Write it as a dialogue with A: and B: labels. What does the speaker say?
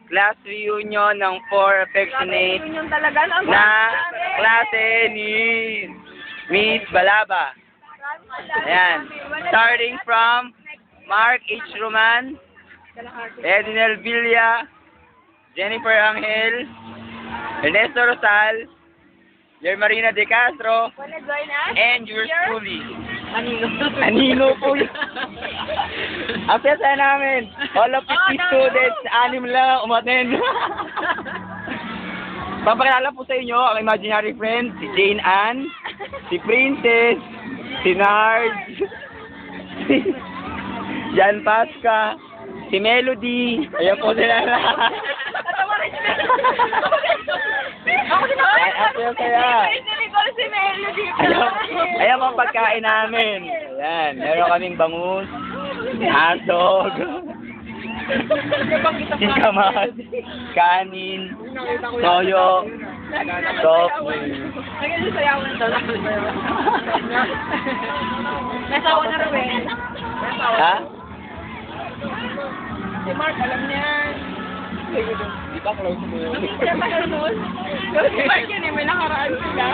A: class reunion ng four affectionate
B: Yun talaga.
A: na klase ni Miss Balaba. Ayan. Starting from Mark H. Roman, Edinel Villa, Jennifer Angel, Ernesto Rosal, Yermarina De Castro,
B: Wanna join us?
A: and yours truly.
B: Anino.
A: Anino po yun. Ang saya namin. All of 50 students, 6 lang umaten. Papakilala po sa inyo ang imaginary friend, si Jane Ann, si Princess, si Nard, si Jan Pasca, si Melody. Ayan po sila lahat.
B: Ako din ako.
A: Ang saya.
B: Sinigol si Melody.
A: Ayan ang pagkain namin. Ayan, meron kaming bangus, hotdog, sikamat, kanin, toyo, soft.
B: Naging sayawan daw. Nasawa na rin.
A: Ha?
B: Si Mark, alam niya.
A: Di ba close mo?
B: Hindi siya tagal noon. Si Mark yun eh, may nakaraan sila.